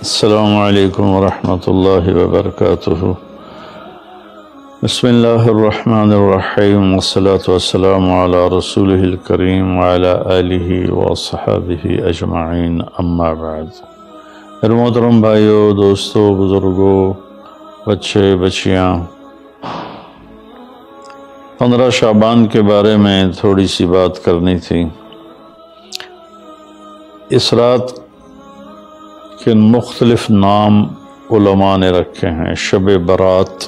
السلام علیکم ورحمۃ اللہ وبرکاتہ۔ بسم اللہ الرحمن الرحیم والصلاة والسلام علی رسولہ الکریم وعلی آلہ وصحبہ اجمعین، اما بعد۔ میرے محترم بھائیو، دوستو، بزرگوں، بچے بچیاں، 15 شعبان کے بارے میں تھوڑی سی بات کرنی تھی۔ اس رات کے مختلف نام علماء نے رکھے ہیں: شب برات،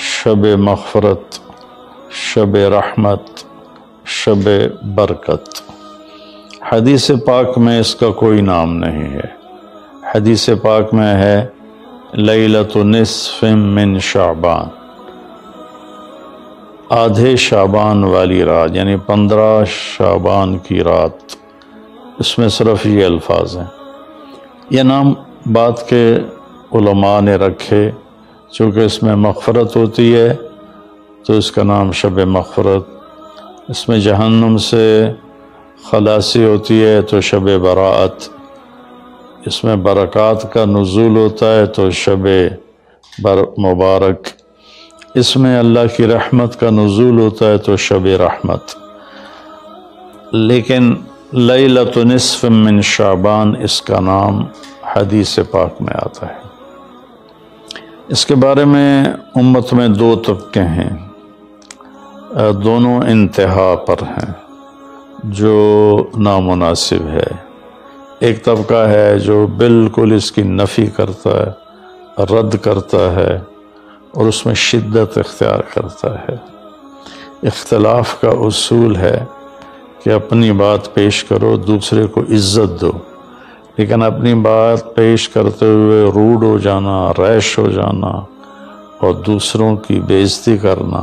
شب مغفرت، شب رحمت، شب برکت۔ حدیث پاک میں اس کا کوئی نام نہیں ہے۔ حدیث پاک میں ہے لیلۃ نصف من شعبان، آدھے شعبان والی رات، یعنی 15 شعبان کی رات۔ اس میں صرف یہ الفاظ ہیں۔ یہ نام بات کے علماء نے رکھے چونکہ اس میں مغفرت ہوتی ہے تو اس کا نام شب مغفرت، اس میں جہنم سے خلاصی ہوتی ہے تو شب براءت، اس میں برکات کا نزول ہوتا ہے تو شب مبارک، اس میں اللہ کی رحمت کا نزول ہوتا ہے تو شب رحمت۔ لیکن لیلۃ نصف من شعبان اس کا نام حدیث پاک میں آتا ہے۔ اس کے بارے میں امت میں 2 طبقے ہیں، دونوں انتہا پر ہیں، جو نامناسب ہے۔ ایک طبقہ ہے جو بالکل اس کی نفی کرتا ہے، رد کرتا ہے اور اس میں شدت اختیار کرتا ہے۔ اختلاف کا اصول ہے کہ اپنی بات پیش کرو، دوسرے کو عزت دو، لیکن اپنی بات پیش کرتے ہوئے روڈ ہو جانا، ریش ہو جانا اور دوسروں کی بےعزتی کرنا،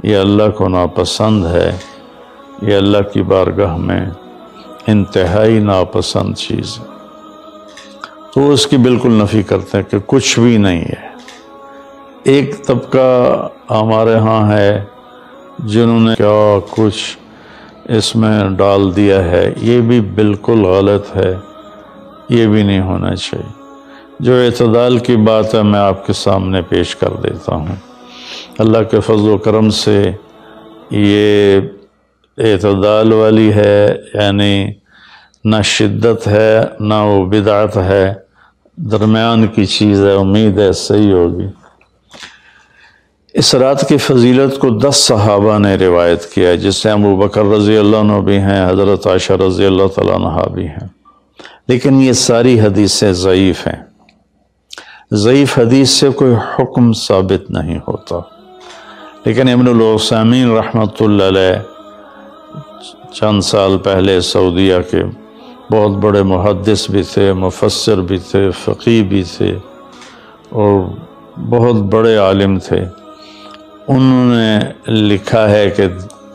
یہ اللہ کو ناپسند ہے۔ یہ اللہ کی بارگاہ میں انتہائی ناپسند چیز ہے، تو اس کی بالکل نفی کرتے ہیں کہ کچھ بھی نہیں ہے۔ ایک طبقہ ہمارے ہاں ہے جنہوں نے کیا کچھ اس میں ڈال دیا ہے، یہ بھی بالکل غلط ہے، یہ بھی نہیں ہونا چاہیے۔ جو اعتدال کی بات ہے میں آپ کے سامنے پیش کر دیتا ہوں۔ اللہ کے فضل و کرم سے یہ اعتدال والی ہے، یعنی نہ شدت ہے نہ وہ بدعت ہے، درمیان کی چیز ہے۔ امید ہے صحیح ہوگی۔ اس رات کی فضیلت کو 10 صحابہ نے روایت کیا ہے، جس سے ابو بکر رضی اللہ عنہ بھی ہیں، حضرت عائشہ رضی اللہ تعالیٰ عنہ بھی ہیں، لیکن یہ ساری حدیثیں ضعیف ہیں۔ ضعیف حدیث سے کوئی حکم ثابت نہیں ہوتا، لیکن ابن العثیمین رحمۃ اللہ علیہ چند سال پہلے سعودیہ کے بہت بڑے محدث بھی تھے، مفسر بھی تھے، فقیہ بھی تھے اور بہت بڑے عالم تھے۔ انہوں نے لکھا ہے کہ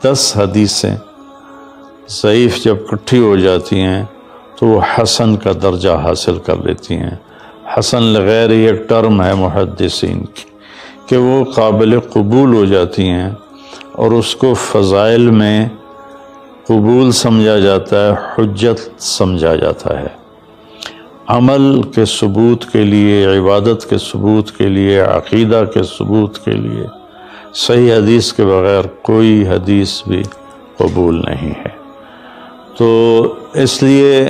10 حدیثیں ضعیف جب اکٹھی ہو جاتی ہیں تو وہ حسن کا درجہ حاصل کر لیتی ہیں۔ حسن لغیر ایک ٹرم ہے محدثین کی کہ وہ قابل قبول ہو جاتی ہیں اور اس کو فضائل میں قبول سمجھا جاتا ہے، حجت سمجھا جاتا ہے۔ عمل کے ثبوت کے لیے، عبادت کے ثبوت کے لیے، عقیدہ کے ثبوت کے لیے صحیح حدیث کے بغیر کوئی حدیث بھی قبول نہیں ہے۔ تو اس لیے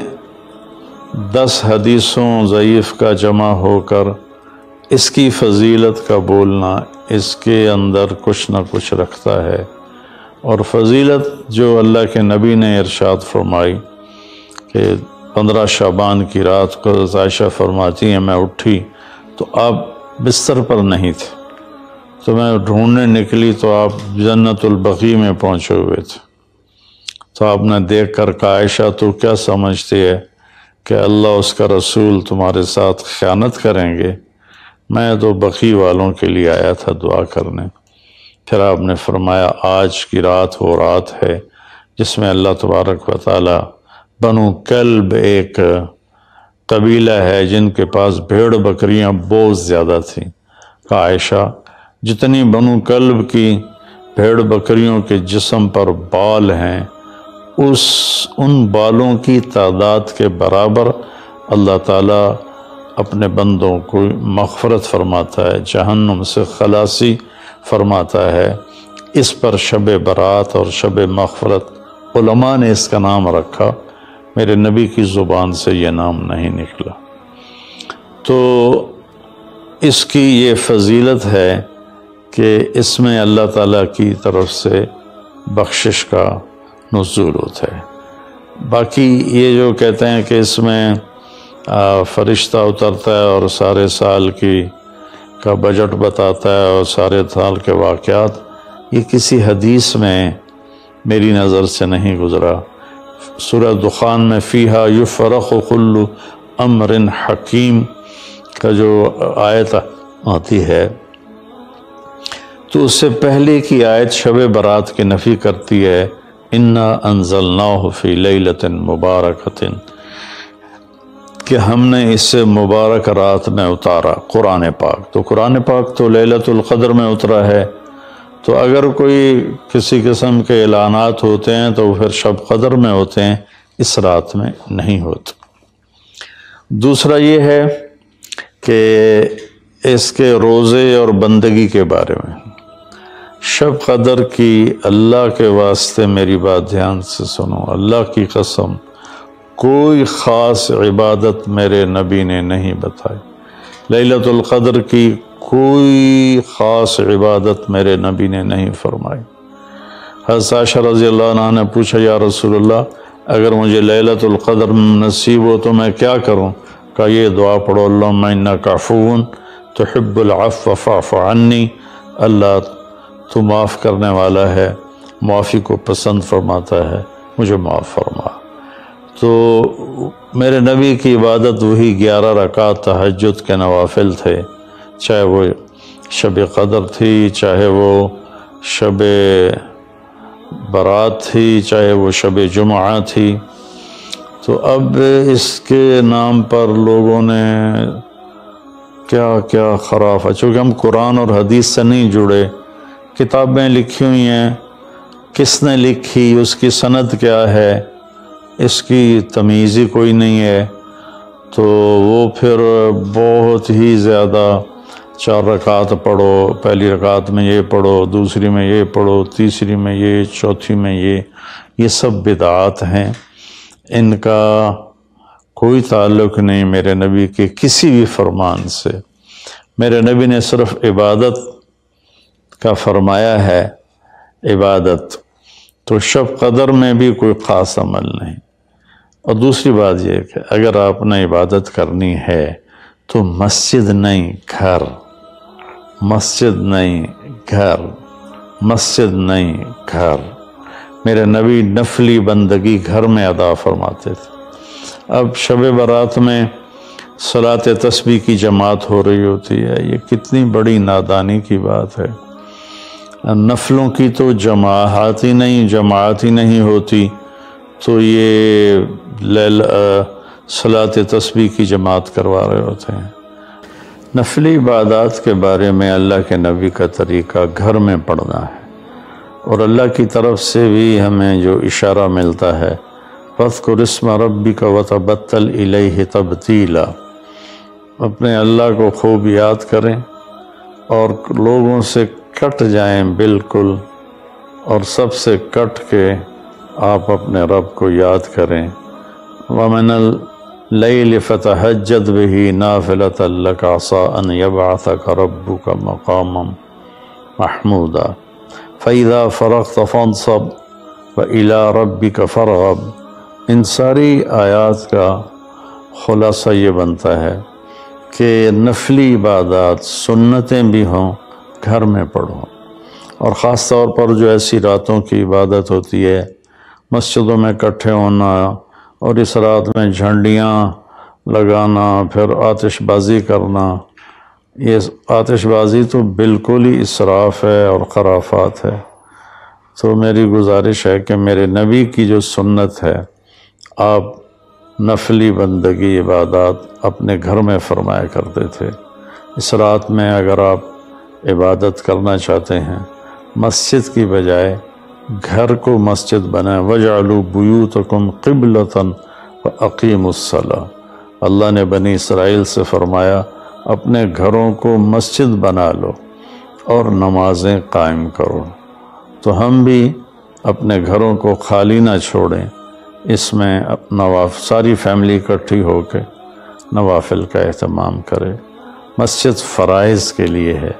10 حدیثوں ضعیف کا جمع ہو کر اس کی فضیلت کا بولنا اس کے اندر کچھ نہ کچھ رکھتا ہے۔ اور فضیلت جو اللہ کے نبی نے ارشاد فرمائی کہ 15 شعبان کی رات کو عائشہ فرماتی ہیں میں اٹھی تو آپ بستر پر نہیں تھے، تو میں ڈھونڈنے نکلی تو آپ جنت البقیع میں پہنچے ہوئے تھے، تو آپ نے دیکھ کر کہا عائشہ تو کیا سمجھتی ہے کہ اللہ اس کا رسول تمہارے ساتھ خیانت کریں گے؟ میں تو بقیع والوں کے لیے آیا تھا دعا کرنے۔ پھر آپ نے فرمایا آج کی رات وہ رات ہے جس میں اللہ تبارک و تعالی بنو کلب ایک قبیلہ ہے جن کے پاس بھیڑ بکریاں بہت زیادہ تھیں، کہا عائشہ جتنی بنو کلب کی بھیڑ بکریوں کے جسم پر بال ہیں ان بالوں کی تعداد کے برابر اللہ تعالیٰ اپنے بندوں کو مغفرت فرماتا ہے، جہنم سے خلاصی فرماتا ہے۔ اس پر شب برات اور شب مغفرت علماء نے اس کا نام رکھا، میرے نبی کی زبان سے یہ نام نہیں نکلا۔ تو اس کی یہ فضیلت ہے کہ اس میں اللہ تعالیٰ کی طرف سے بخشش کا نزول ہوتا ہے۔ باقی یہ جو کہتے ہیں کہ اس میں فرشتہ اترتا ہے اور سارے سال کا بجٹ بتاتا ہے اور سارے سال کے واقعات، یہ کسی حدیث میں میری نظر سے نہیں گزرا۔ سورہ دخان میں فیہا یفرق کل امر حکیم کا جو آیت آتی ہے، تو اس سے پہلے کی آیت شب برات کی نفی کرتی ہے، انا انزلناہ فی لیلۃ مبارکۃ، کہ ہم نے اس سے مبارک رات میں اتارا قرآن پاک۔ تو قرآن پاک تو لیلۃ القدر میں اترا ہے، تو اگر کوئی کسی قسم کے اعلانات ہوتے ہیں تو پھر شب قدر میں ہوتے ہیں، اس رات میں نہیں ہوتے۔ دوسرا یہ ہے کہ اس کے روزے اور بندگی کے بارے میں، شب قدر کی اللہ کے واسطے میری بات دھیان سے سنو، اللہ کی قسم کوئی خاص عبادت میرے نبی نے نہیں بتائی، لیلۃ القدر کی کوئی خاص عبادت میرے نبی نے نہیں فرمائی۔ حضرت عائشہ رضی اللہ عنہ نے پوچھا، یا رسول اللہ اگر مجھے لیلۃ القدر نصیب ہو تو میں کیا کروں؟ کہا یہ دعا پڑھو، اللہم انک عفو تحب العفو فاعف عنی، اللہ تو معاف کرنے والا ہے، معافی کو پسند فرماتا ہے، مجھے معاف فرما۔ تو میرے نبی کی عبادت وہی 11 رکعت تہجد کے نوافل تھے، چاہے وہ شب قدر تھی، چاہے وہ شب برات تھی، چاہے وہ شب جمعہ تھی۔ تو اب اس کے نام پر لوگوں نے کیا کیا خرافہ، چونکہ ہم قرآن اور حدیث سے نہیں جڑے، کتابیں لکھی ہوئی ہیں، کس نے لکھی، اس کی سند کیا ہے، اس کی تمیز ہی کوئی نہیں ہے، تو وہ پھر بہت ہی زیادہ 4 رکعت پڑھو، پہلی رکعت میں یہ پڑھو، دوسری میں یہ پڑھو، تیسری میں یہ، چوتھی میں یہ سب بدعات ہیں، ان کا کوئی تعلق نہیں میرے نبی کے کسی بھی فرمان سے۔ میرے نبی نے صرف عبادت کا فرمایا ہے، عبادت، تو شب قدر میں بھی کوئی خاص عمل نہیں۔ اور دوسری بات یہ کہ اگر آپ نے عبادت کرنی ہے تو مسجد نہیں گھر، مسجد نہیں گھر، مسجد نہیں گھر۔ میرے نبی نفلی بندگی گھر میں ادا فرماتے تھے۔ اب شب برات میں صلاۃ تسبیح کی جماعت ہو رہی ہوتی ہے، یہ کتنی بڑی نادانی کی بات ہے۔ نفلوں کی تو جماعت ہی نہیں ہوتی، تو یہ صلاۃ تسبیح کی جماعت کروا رہے ہوتے ہیں۔ نفلی عبادات کے بارے میں اللہ کے نبی کا طریقہ گھر میں پڑھنا ہے، اور اللہ کی طرف سے بھی ہمیں جو اشارہ ملتا ہے، فَاذْكُرِ اسْمَ رَبِّكَ وَتَبَتَّلْ إِلَيْهِ تَبْتِيلًا، اپنے اللہ کو خوب یاد کریں اور لوگوں سے کٹ جائیں بالکل، اور سب سے کٹ کے آپ اپنے رب کو یاد کریں۔ وَمِنَ اللَّيْلِ فَتَهَجَّدْ بِهِ نَافِلَةً لَكَ عَسَىٰ أَن يَبْعَثَكَ رَبُّكَ مَقَامًا مَحْمُودًا فَإِذَا فَرَغْتَ فَانصَبْ وَإِلَىٰ رَبِّكَ فَارْغَب۔ ان ساری آیات کا خلاصہ یہ بنتا ہے کہ نفلی عبادات سنتیں بھی ہوں گھر میں پڑھو، اور خاص طور پر جو ایسی راتوں کی عبادت ہوتی ہے، مسجدوں میں اکٹھے ہونا اور اس رات میں جھنڈیاں لگانا، پھر آتش بازی کرنا، یہ آتش بازی تو بالکل ہی اسراف ہے اور خرافات ہے۔ تو میری گزارش ہے کہ میرے نبی کی جو سنت ہے، آپ نفلی بندگی عبادات اپنے گھر میں فرمایا کرتے تھے۔ اس رات میں اگر آپ عبادت کرنا چاہتے ہیں، مسجد کی بجائے گھر کو مسجد بنائیں۔ وَجْعَلُوا بُيُوتَكُمْ قِبْلَةً وَأَقِيمُوا الصَّلَاةَ، اللہ نے بنی اسرائیل سے فرمایا اپنے گھروں کو مسجد بنا لو اور نمازیں قائم کرو، تو ہم بھی اپنے گھروں کو خالی نہ چھوڑیں، اس میں ساری فیملی اکٹھی ہو کے نوافل کا اہتمام کرے۔ مسجد فرائض کے لیے ہے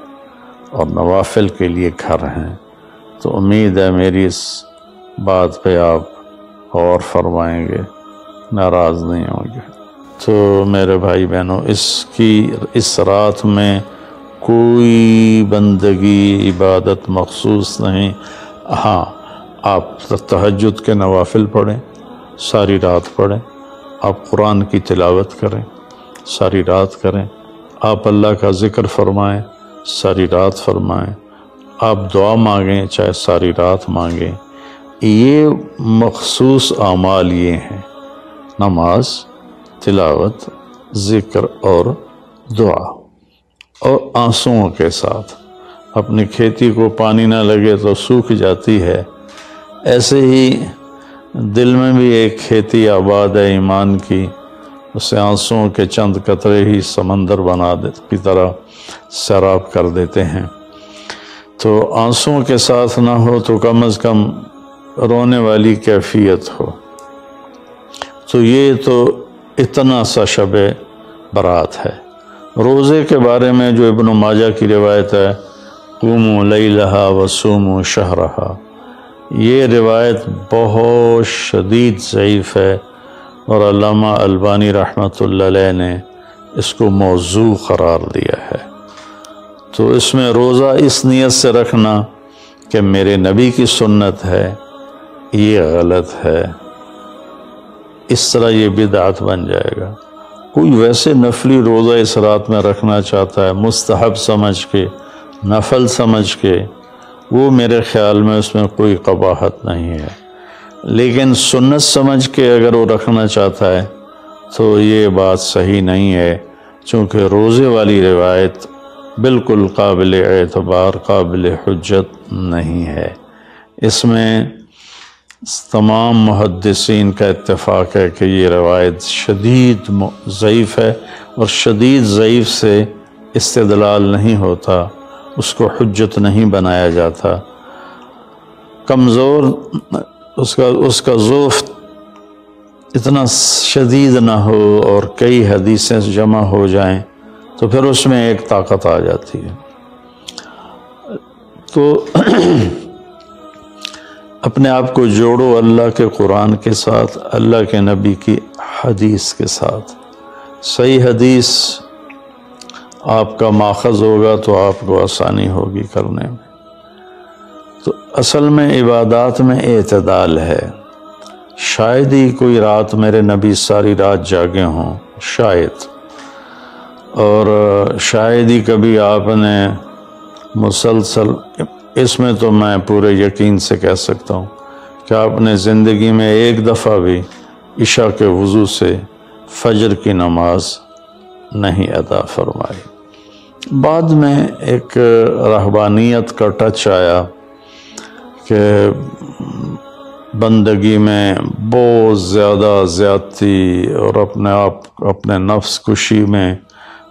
اور نوافل کے لیے گھر ہیں، تو امید ہے میری اس بات پہ آپ غور فرمائیں گے، ناراض نہیں ہوں گے۔ تو میرے بھائی بہنوں، اس رات میں کوئی بندگی عبادت مخصوص نہیں۔ ہاں، آپ تہجد کے نوافل پڑھیں، ساری رات پڑھیں، آپ قرآن کی تلاوت کریں، ساری رات کریں، آپ اللہ کا ذکر فرمائیں، ساری رات فرمائیں، آپ دعا مانگیں چاہے ساری رات مانگیں۔ یہ مخصوص اعمال یہ ہیں: نماز، تلاوت، ذکر اور دعا، اور آنسوؤں کے ساتھ۔ اپنی کھیتی کو پانی نہ لگے تو سوکھ جاتی ہے، ایسے ہی دل میں بھی ایک کھیتی آباد ہے ایمان کی، اسے آنسوؤں کے چند قطرے ہی سمندر کی طرح سیراب کر دیتے ہیں۔ تو آنسوؤں کے ساتھ نہ ہو تو کم از کم رونے والی کیفیت ہو۔ تو یہ تو اتنا سا شب برات ہے۔ روزے کے بارے میں جو ابن ماجہ کی روایت ہے، قوموا لیلہا وصوموا شہرہا، یہ روایت بہت شدید ضعیف ہے، اور علامہ البانی رحمۃ اللہ علیہ نے اس کو موضوع قرار دیا ہے۔ تو اس میں روزہ اس نیت سے رکھنا کہ میرے نبی کی سنت ہے، یہ غلط ہے، اس طرح یہ بدعت بن جائے گا۔ کوئی ویسے نفلی روزہ اس رات میں رکھنا چاہتا ہے مستحب سمجھ کے، نفل سمجھ کے، وہ میرے خیال میں اس میں کوئی قباحت نہیں ہے، لیکن سنت سمجھ کے اگر وہ رکھنا چاہتا ہے تو یہ بات صحیح نہیں ہے، چونکہ روزے والی روایت بالکل قابل اعتبار، قابل حجت نہیں ہے۔ اس میں تمام محدثین کا اتفاق ہے کہ یہ روایت شدید ضعیف ہے، اور شدید ضعیف سے استدلال نہیں ہوتا، اس کو حجت نہیں بنایا جاتا۔ کمزور اس کا ضعف اتنا شدید نہ ہو اور کئی حدیثیں جمع ہو جائیں تو پھر اس میں ایک طاقت آ جاتی ہے۔ تو اپنے آپ کو جوڑو اللہ کے قرآن کے ساتھ، اللہ کے نبی کی حدیث کے ساتھ۔ صحیح حدیث آپ کا ماخذ ہوگا تو آپ کو آسانی ہوگی کرنے میں۔ تو اصل میں عبادات میں اعتدال ہے۔ شاید ہی کوئی رات میرے نبی ساری رات جاگے ہوں، شاید، اور شاید ہی کبھی آپ نے مسلسل، اس میں تو میں پورے یقین سے کہہ سکتا ہوں کہ آپ نے زندگی میں ایک دفعہ بھی عشاء کے وضو سے فجر کی نماز نہیں ادا فرمائی۔ بعد میں ایک رہبانیت کا ٹچ آیا کہ بندگی میں بہت زیادہ زیادتی اور اپنے نفس کشی میں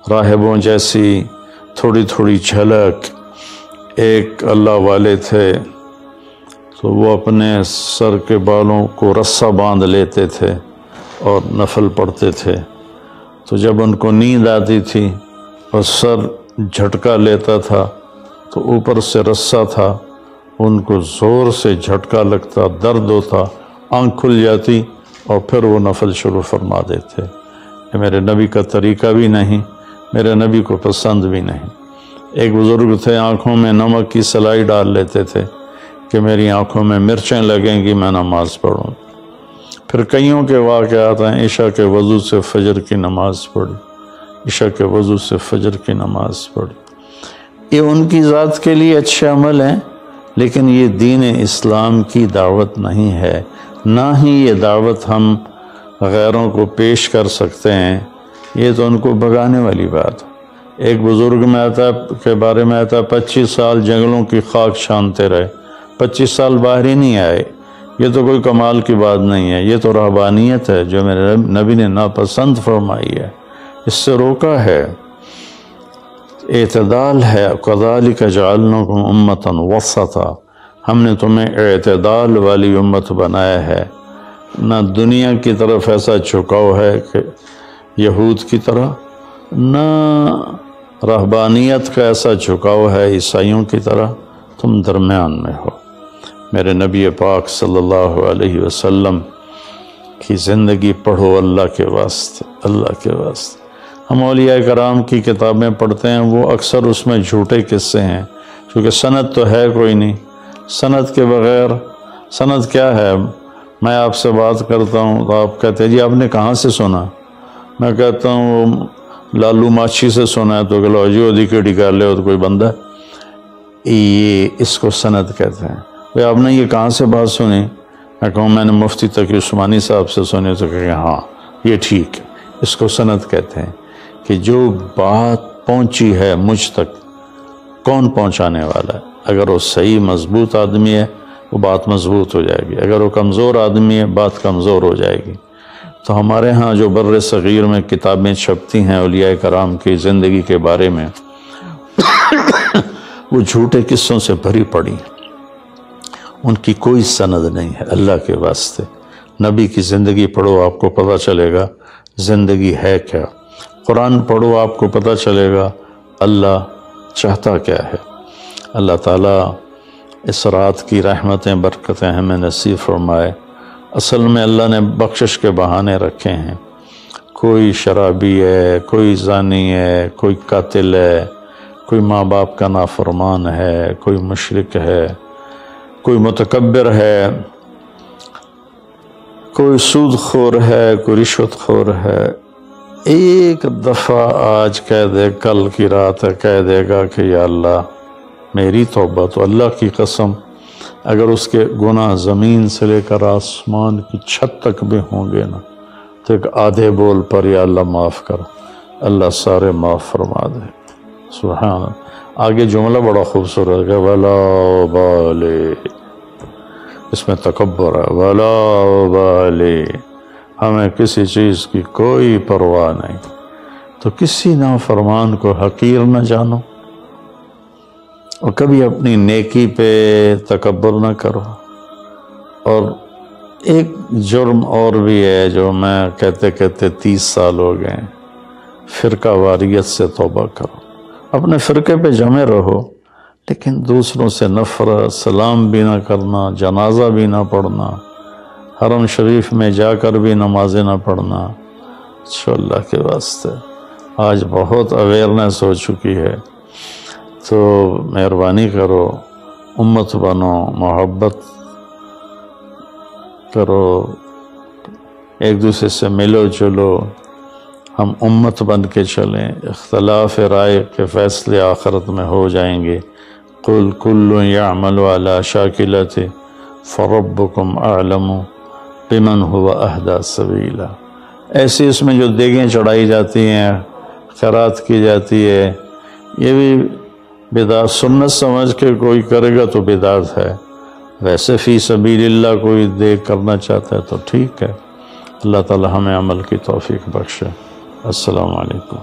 راہبوں جیسی تھوڑی تھوڑی جھلک۔ ایک اللہ والے تھے تو وہ اپنے سر کے بالوں کو رسہ باندھ لیتے تھے اور نفل پڑھتے تھے، تو جب ان کو نیند آتی تھی اور سر جھٹکا لیتا تھا تو اوپر سے رسہ تھا، ان کو زور سے جھٹکا لگتا، درد ہوتا، آنکھ کھل جاتی اور پھر وہ نفل شروع فرما دیتے۔ یہ میرے نبی کا طریقہ بھی نہیں، میرے نبی کو پسند بھی نہیں۔ ایک بزرگ تھے، آنکھوں میں نمک کی سلائی ڈال لیتے تھے کہ میری آنکھوں میں مرچیں لگیں گی میں نماز پڑھوں۔ پھر کئیوں کے واقعات ہیں، عشاء کے وضو سے فجر کی نماز پڑھی، عشاء کے وضو سے فجر کی نماز پڑھی۔ یہ ان کی ذات کے لیے اچھے عمل ہیں، لیکن یہ دین اسلام کی دعوت نہیں ہے، نہ ہی یہ دعوت ہم غیروں کو پیش کر سکتے ہیں۔ یہ تو ان کو بھگانے والی بات۔ ایک بزرگ میں آتا کے بارے میں آتا 25 سال جنگلوں کی خاک چھانتے رہے، 25 سال باہر ہی نہیں آئے، یہ تو کوئی کمال کی بات نہیں ہے، یہ تو رہبانیت ہے جو میرے نبی نے ناپسند فرمائی ہے، اس سے روکا ہے۔ اعتدال ہے، کذالک جعلناکم امۃ وسطا، ہم نے تمہیں اعتدال والی امت بنایا ہے، نہ دنیا کی طرف ایسا جھکاؤ ہے کہ یہود کی طرح، نہ رہبانیت کا ایسا جھکاؤ ہے عیسائیوں کی طرح، تم درمیان میں ہو۔ میرے نبی پاک صلی اللہ علیہ وسلم کی زندگی پڑھو اللہ کے واسطے، اللہ کے واسطے۔ ہم اولیاء کرام کی کتابیں پڑھتے ہیں، وہ اکثر اس میں جھوٹے قصے ہیں، کیونکہ سند تو ہے کوئی نہیں۔ سند کے بغیر، سند کیا ہے؟ میں آپ سے بات کرتا ہوں تو آپ کہتے ہیں جی آپ نے کہاں سے سنا؟ میں کہتا ہوں وہ لالو ماچھی سے سنا ہے، تو کہ لو جی ودی کے ڈکار لے ہو تو کوئی بندہ ہے، یہ اس کو سند کہتے ہیں۔ بھئی آپ نے یہ کہاں سے بات سنی؟ میں کہوں میں نے مفتی تقی عثمانی صاحب سے سنی، تو کہ ہاں یہ ٹھیک ہے، اس کو سند کہتے ہیں کہ جو بات پہنچی ہے مجھ تک، کون پہنچانے والا ہے؟ اگر وہ صحیح مضبوط آدمی ہے وہ بات مضبوط ہو جائے گی، اگر وہ کمزور آدمی ہے بات کمزور ہو جائے گی۔ تو ہمارے ہاں جو بر صغیر میں کتابیں چھپتی ہیں اولیاء کرام کی زندگی کے بارے میں، وہ جھوٹے قصوں سے بھری پڑی، ان کی کوئی سند نہیں ہے۔ اللہ کے واسطے نبی کی زندگی پڑھو، آپ کو پتہ چلے گا زندگی ہے کیا۔ قرآن پڑھو، آپ کو پتہ چلے گا اللہ چاہتا کیا ہے۔ اللہ تعالیٰ اس رات کی رحمتیں برکتیں ہمیں نصیب فرمائے۔ اصل میں اللہ نے بخشش کے بہانے رکھے ہیں، کوئی شرابی ہے، کوئی زانی ہے، کوئی قاتل ہے، کوئی ماں باپ کا نافرمان ہے، کوئی مشرک ہے، کوئی متکبر ہے، کوئی سود خور ہے، کوئی رشوت خور ہے۔ ایک دفعہ آج کہہ دے، کل کی رات کہہ دے گا کہ یا اللہ میری توبہ، تو اللہ کی قسم اگر اس کے گناہ زمین سے لے کر آسمان کی چھت تک بھی ہوں گے نا، تو ایک آدھے بول پر یا اللہ معاف کر، اللہ سارے معاف فرما دے۔ سبحان اللہ۔ آگے جملہ بڑا خوبصورت ہے، وَلَا بَالِ، اس میں تکبر ہے، وَلَا بَالِ، ہمیں کسی چیز کی کوئی پرواہ نہیں، تو کسی نافرمان کو حقیر نہ جانو، اور کبھی اپنی نیکی پہ تکبر نہ کرو۔ اور ایک جرم اور بھی ہے جو میں کہتے کہتے 30 سال ہو گئے، فرقہ واریت سے توبہ کرو۔ اپنے فرقے پہ جمے رہو، لیکن دوسروں سے نفرت، سلام بھی نہ کرنا، جنازہ بھی نہ پڑھنا، حرم شریف میں جا کر بھی نمازیں نہ پڑھنا۔ اللہ کے واسطے آج بہت اویئرنیس ہو چکی ہے، تو مہربانی کرو، امت بنو، محبت کرو، ایک دوسرے سے ملو جلو، ہم امت بن کے چلیں۔ اختلاف رائے کے فیصلے آخرت میں ہو جائیں گے۔ قُلْ كُلٌّ يَعْمَلُ عَلَى شَاكِلَتِهِ فَرَبُّكُمْ أَعْلَمُ بِمَنْ هُوَ أَهْدَىٰ سَبِيلًا۔ ایسی اس میں جو دیگیں چڑھائی جاتی ہیں، خیرات کی جاتی ہے، یہ بھی بدعت، سنت سمجھ کے کوئی کرے گا تو بدعت ہے، ویسے فی سبیل اللہ کوئی دیکھ کرنا چاہتا ہے تو ٹھیک ہے۔ اللہ تعالی ہمیں عمل کی توفیق بخشے۔ السلام علیکم۔